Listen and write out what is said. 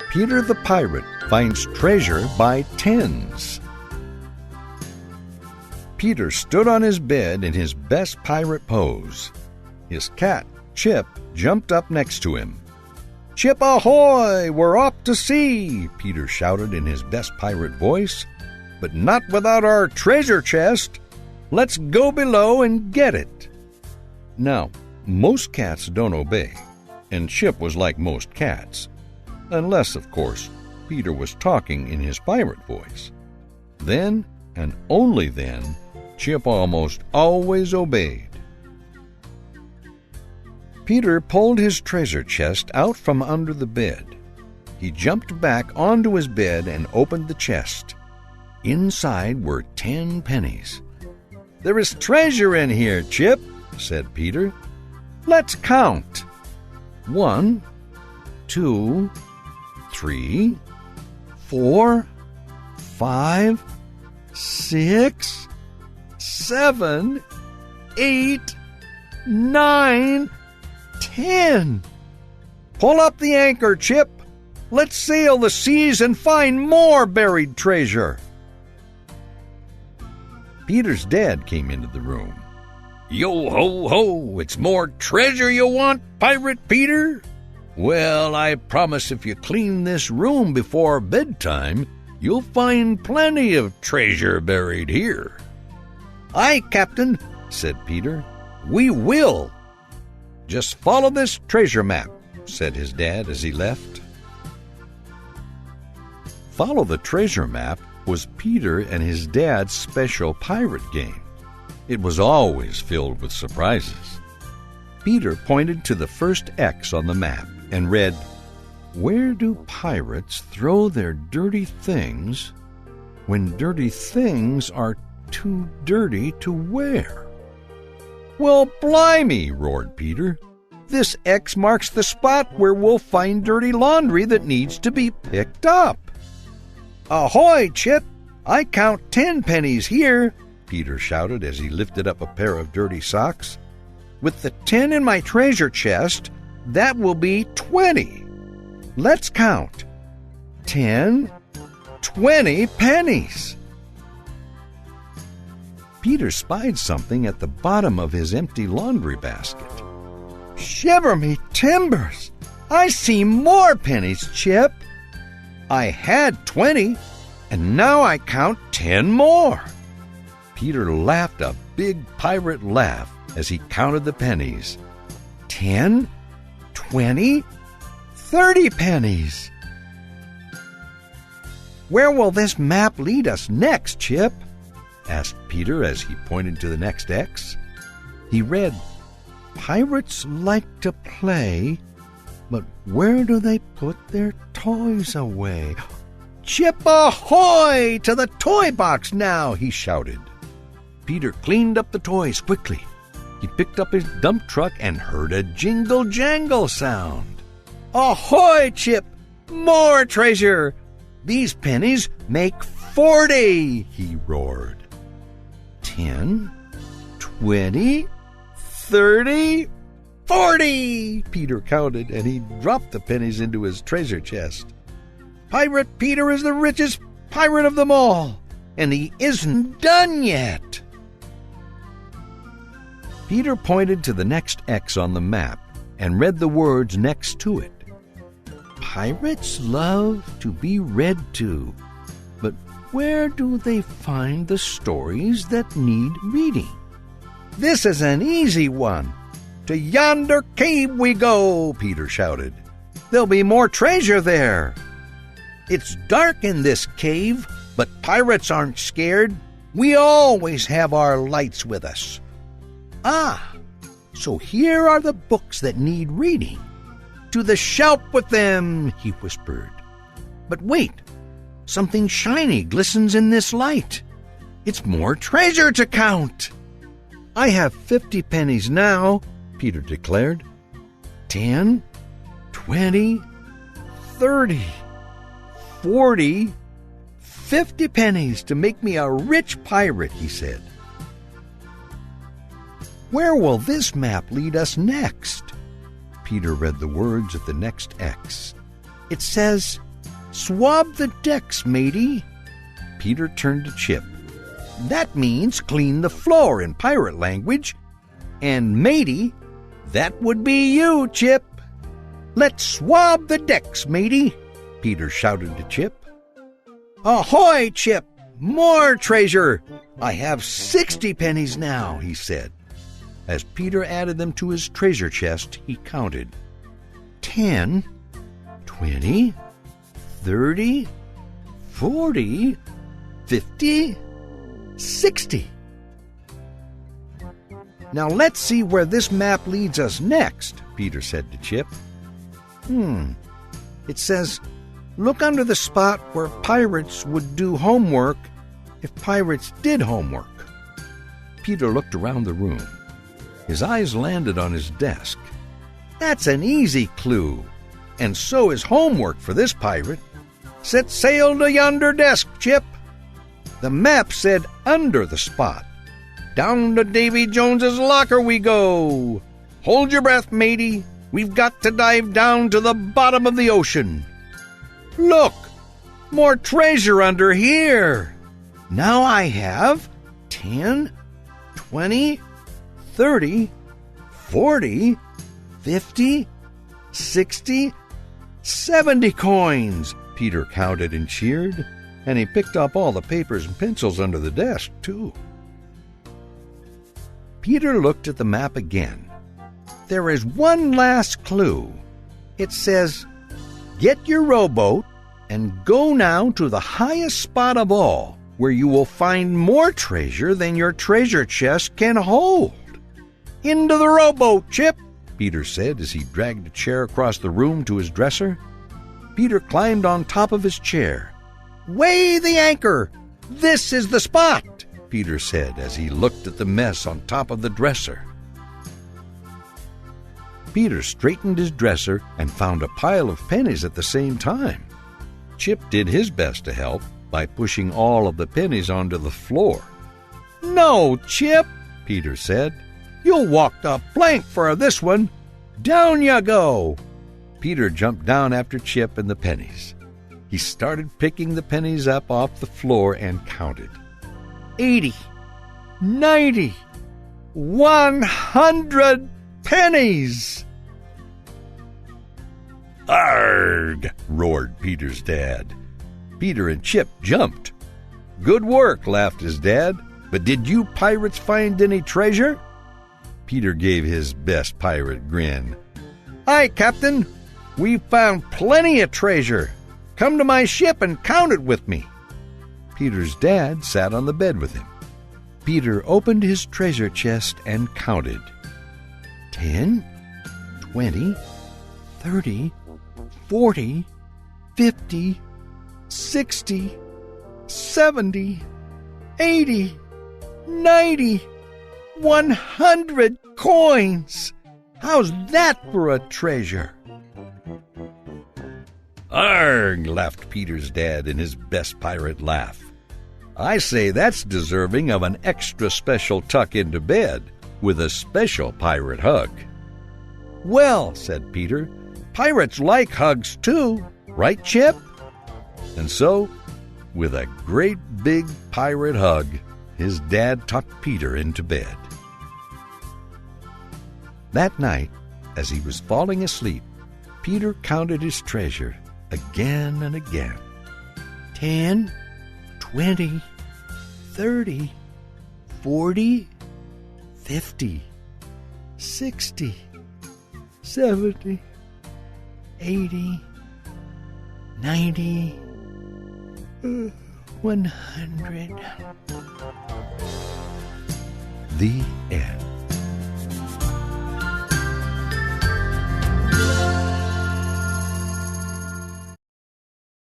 Peter the Pirate finds treasure by tens. Peter stood on his bed in his best pirate pose. His cat, Chip, jumped up next to him. "Chip ahoy! We're off to sea!" Peter shouted in his best pirate voice. "But not without our treasure chest. Let's go below and get it." Now, most cats don't obey, and Chip was like most cats. Unless, of course, Peter was talking in his pirate voice. Then, and only then, Chip almost always obeyed. Peter pulled his treasure chest out from under the bed. He jumped back onto his bed and opened the chest. Inside were 10 pennies. "There is treasure in here, Chip," said Peter. "Let's count. 1, 2, 3, 4, 5, 6, 7, 8, 9, 10. Pull up the anchor, Chip. Let's sail the seas and find more buried treasure." Peter's dad came into the room. "Yo ho ho, it's more treasure you want, Pirate Peter? Well, I promise if you clean this room before bedtime, you'll find plenty of treasure buried here." "Aye, Captain," said Peter. "We will." "Just follow this treasure map," said his dad as he left. Follow the treasure map was Peter and his dad's special pirate game. It was always filled with surprises. Peter pointed to the first X on the map and read, "Where do pirates throw their dirty things when dirty things are too dirty to wear?" "Well, blimey," roared Peter. "This X marks the spot where we'll find dirty laundry that needs to be picked up." "Ahoy, Chip! I count 10 pennies here," Peter shouted as he lifted up a pair of dirty socks. "With the 10 in my treasure chest, that will be 20. Let's count. 10, 20 pennies." Peter spied something at the bottom of his empty laundry basket. "Shiver me timbers! I see more pennies, Chip. I had 20, and now I count 10 more." Peter laughed a big pirate laugh as he counted the pennies. 10, 20, 30 pennies. "Where will this map lead us next, Chip?" asked Peter as he pointed to the next X. He read, "Pirates like to play, but where do they put their toys away?" "Chip ahoy! To the toy box now!" he shouted. Peter cleaned up the toys quickly. He picked up his dump truck and heard a jingle-jangle sound. "Ahoy, Chip! More treasure! These pennies make 40!" he roared. 10, 20, 30, 40! Peter counted, and he dropped the pennies into his treasure chest. Pirate Peter is the richest pirate of them all, and he isn't done yet. Peter pointed to the next X on the map and read the words next to it. "Pirates love to be read to, but where do they find the stories that need reading?" "This is an easy one. To yonder cave we go," Peter shouted. "There'll be more treasure there." "It's dark in this cave, but pirates aren't scared. We always have our lights with us." "Ah, so here are the books that need reading. To the shelf with them," he whispered. "But wait, something shiny glistens in this light. It's more treasure to count." "I have 50 pennies now," Peter declared. 10, 20, 30, 40, 50 pennies to make me a rich pirate, he said. "Where will this map lead us next?" Peter read the words at the next X. It says, "Swab the decks, matey." Peter turned to Chip. "That means clean the floor in pirate language. And matey, that would be you, Chip." "Let's swab the decks, matey," Peter shouted to Chip. "Ahoy, Chip! More treasure! I have 60 pennies now," he said. As Peter added them to his treasure chest, he counted 10, 20, 30, 40, 50, 60. "Now let's see where this map leads us next," Peter said to Chip. It says, "Look under the spot where pirates would do homework if pirates did homework." Peter looked around the room. His eyes landed on his desk. "That's an easy clue, and so is homework for this pirate. Set sail to yonder desk, Chip." The map said under the spot. "Down to Davy Jones's locker we go. Hold your breath, matey. We've got to dive down to the bottom of the ocean. Look, more treasure under here. Now I have 10, 20, 30, 40, 50, 60, 70 coins." Peter counted and cheered, and he picked up all the papers and pencils under the desk, too. Peter looked at the map again. There is one last clue. It says, "Get your rowboat and go now to the highest spot of all, where you will find more treasure than your treasure chest can hold." "Into the rowboat, Chip," Peter said as he dragged a chair across the room to his dresser. Peter climbed on top of his chair. "Weigh the anchor. This is the spot," Peter said as he looked at the mess on top of the dresser. Peter straightened his dresser and found a pile of pennies at the same time. Chip did his best to help by pushing all of the pennies onto the floor. "No, Chip," Peter said. "You'll walk the plank for this one. Down you go." Peter jumped down after Chip and the pennies. He started picking the pennies up off the floor and counted. 80, 90, 100 pennies! "Arg!" roared Peter's dad. Peter and Chip jumped. "Good work," laughed his dad. "But did you pirates find any treasure?" Peter gave his best pirate grin. "Aye, Captain. We found plenty of treasure. Come to my ship and count it with me." Peter's dad sat on the bed with him. Peter opened his treasure chest and counted. 10, 20, 30, 40, 50, 60, 70, 80, 90, 100 coins. How's that for a treasure? "Arg!" laughed Peter's dad in his best pirate laugh. "I say that's deserving of an extra special tuck into bed with a special pirate hug." "Well," said Peter, "pirates like hugs too, right, Chip?" And so, with a great big pirate hug, his dad tucked Peter into bed. That night, as he was falling asleep, Peter counted his treasure again and again. 10, 20, 30, 40, 50, 60, 70, 80, 90, 100. The end.